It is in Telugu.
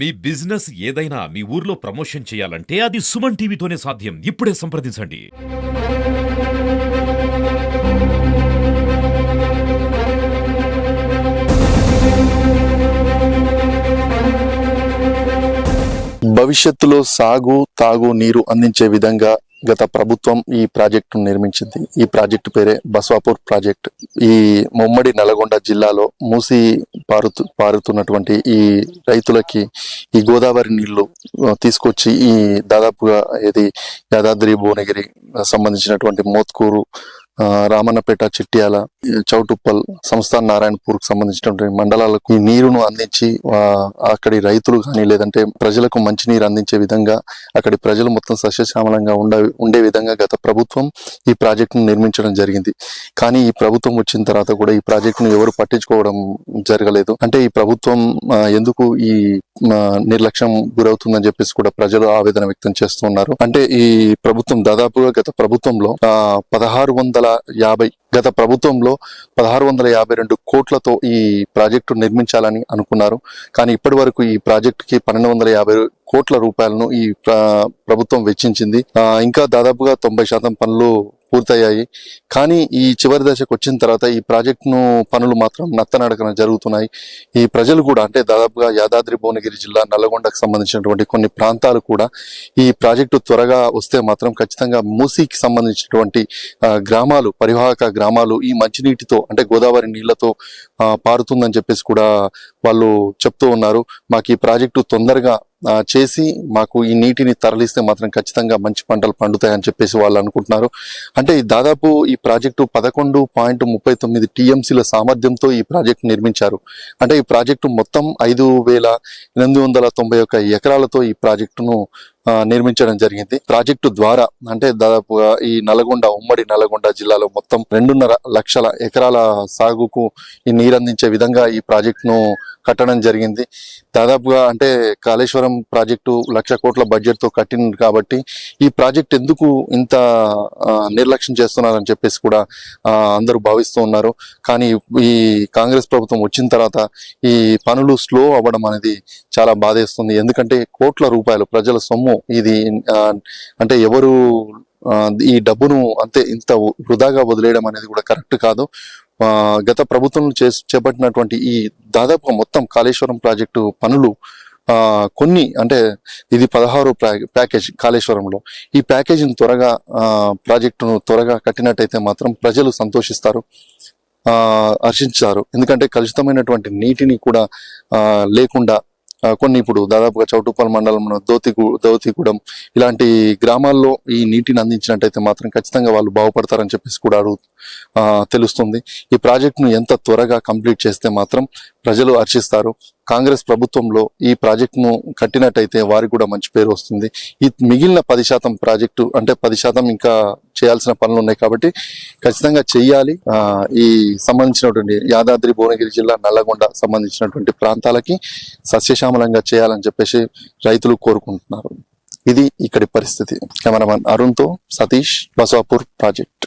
మీ బిజినెస్ ఏదైనా మీ ఊర్లో ప్రమోషన్ చేయాలంటే అది సుమన్ టీవీతోనే సాధ్యం. ఇప్పుడే సంప్రదించండి. భవిష్యత్తులో సాగు తాగు నీరు అందించే విధంగా గత ప్రభుత్వం ఈ ప్రాజెక్టును నిర్మించింది. ఈ ప్రాజెక్టు పేరే బస్వాపూర్ ప్రాజెక్ట్. ఈ ఉమ్మడి నల్గొండ జిల్లాలో మూసి పారుతున్నటువంటి ఈ రైతులకి ఈ గోదావరి నీళ్లు తీసుకొచ్చి ఈ దాదాపుగా ఇది యాదాద్రి భువనగిరి సంబంధించినటువంటి మోత్కూరు, రామన్నపేట, చిట్యాల, చౌటుప్పల్, సంస్థాన్ నారాయణపూర్ కు సంబంధించినటువంటి మండలాలకు ఈ నీరును అందించి అక్కడి రైతులు కానీ లేదంటే ప్రజలకు మంచినీరు అందించే విధంగా అక్కడి ప్రజలు మొత్తం సస్యశ్యామలంగా ఉండే విధంగా గత ప్రభుత్వం ఈ ప్రాజెక్టును నిర్మించడం జరిగింది. కానీ ఈ ప్రభుత్వం వచ్చిన తర్వాత కూడా ఈ ప్రాజెక్టును ఎవరు పట్టించుకోవడం జరగలేదు. అంటే ఈ ప్రభుత్వం ఎందుకు ఈ నిర్లక్ష్యం గురవుతుందని చెప్పేసి కూడా ప్రజలు ఆవేదన వ్యక్తం చేస్తున్నారు. అంటే ఈ ప్రభుత్వం దాదాపుగా గత ప్రభుత్వంలో 1652 కోట్లతో ఈ ప్రాజెక్టు నిర్మించాలని అనుకున్నారు. కానీ ఇప్పటి వరకు ఈ ప్రాజెక్టుకి 1250 కోట్ల రూపాయలను ఈ ప్రభుత్వం వెచ్చించింది. ఇంకా దాదాపుగా 90% పనులు పూర్తయ్యాయి. కానీ ఈ చివరి దశకు వచ్చిన తర్వాత ఈ ప్రాజెక్టును పనులు మాత్రం నత్తనడకన జరుగుతున్నాయి. ఈ ప్రజలు కూడా అంటే దాదాపుగా యాదాద్రి భువనగిరి జిల్లా నల్లగొండకు సంబంధించినటువంటి కొన్ని ప్రాంతాలు కూడా ఈ ప్రాజెక్టు త్వరగా వస్తే మాత్రం ఖచ్చితంగా మూసీకి సంబంధించినటువంటి గ్రామాలు, పరివాహక గ్రామాలు ఈ మంచినీటితో అంటే గోదావరి నీళ్లతో పారుతుందని చెప్పేసి కూడా వాళ్ళు చెప్తూ ఉన్నారు. మాకు ఈ ప్రాజెక్టు తొందరగా చేసి మాకు ఈ నీటిని తరలిస్తే మాత్రం ఖచ్చితంగా మంచి పంటలు పండుతాయని చెప్పేసి వాళ్ళు అనుకుంటున్నారు. అంటే దాదాపు ఈ ప్రాజెక్టు 11.39 టీఎంసీల సామర్థ్యంతో ఈ ప్రాజెక్టు నిర్మించారు. అంటే ఈ ప్రాజెక్టు మొత్తం 5,891 ఎకరాలతో ఈ ప్రాజెక్టును నిర్మించడం జరిగింది. ప్రాజెక్టు ద్వారా అంటే దాదాపుగా ఈ ఉమ్మడి నల్గొండ జిల్లాలో మొత్తం 2.5 లక్షల ఎకరాల సాగుకు ఈ నీరు అందించే విధంగా ఈ ప్రాజెక్టును కట్టడం జరిగింది. దాదాపుగా అంటే కాళేశ్వరం ప్రాజెక్టు 1,00,000 కోట్ల బడ్జెట్ తో కట్టింది కాబట్టి ఈ ప్రాజెక్ట్ ఎందుకు ఇంత నిర్లక్ష్యం చేస్తున్నారని చెప్పేసి కూడా అందరూ భావిస్తూ ఉన్నారు. కానీ ఈ కాంగ్రెస్ ప్రభుత్వం వచ్చిన తర్వాత ఈ పనులు స్లో అవ్వడం అనేది చాలా బాధేస్తుంది. ఎందుకంటే కోట్ల రూపాయలు ప్రజల సొమ్ము ఇది, అంటే ఎవరు ఈ డబ్బును అంతే ఇంత వృధాగా వదిలేయడం అనేది కూడా కరెక్ట్ కాదు. గత ప్రభుత్వం చేపట్టినటువంటి ఈ దాదాపు మొత్తం కాళేశ్వరం ప్రాజెక్టు పనులు కొన్ని అంటే ఇది 16 ప్యాకేజ్ కాళేశ్వరంలో. ఈ ప్యాకేజీని త్వరగా ప్రాజెక్టును త్వరగా కట్టినట్టయితే మాత్రం ప్రజలు సంతోషిస్తారు, హర్షించారు. ఎందుకంటే కలుషితమైనటువంటి నీటిని కూడా లేకుండా కొన్ని ఇప్పుడు దాదాపుగా చౌటుప్పల్ మండలంలో దోతిగూడెం ఇలాంటి గ్రామాల్లో ఈ నీటిని అందించినట్టయితే మాత్రం ఖచ్చితంగా వాళ్ళు బాగుపడతారని చెప్పేసి కూడా తెలుస్తుంది. ఈ ప్రాజెక్టును ఎంత త్వరగా కంప్లీట్ చేస్తే మాత్రం ప్రజలు హర్షిస్తారు. కాంగ్రెస్ ప్రభుత్వంలో ఈ ప్రాజెక్టును కట్టినట్టయితే వారికి కూడా మంచి పేరు వస్తుంది. ఈ మిగిలిన 10% ప్రాజెక్టు అంటే 10% ఇంకా చేయాల్సిన పనులు ఉన్నాయి కాబట్టి ఖచ్చితంగా చెయ్యాలి. ఈ సంబంధించినటువంటి యాదాద్రి భువనగిరి జిల్లా నల్లగొండ సంబంధించినటువంటి ప్రాంతాలకి సస్యశ్యామలంగా చేయాలని చెప్పేసి రైతులు కోరుకుంటున్నారు. ఇది ఇక్కడి పరిస్థితి. కెమెరామన్ అరుణ్తో సతీష్, బస్వాపూర్ ప్రాజెక్ట్.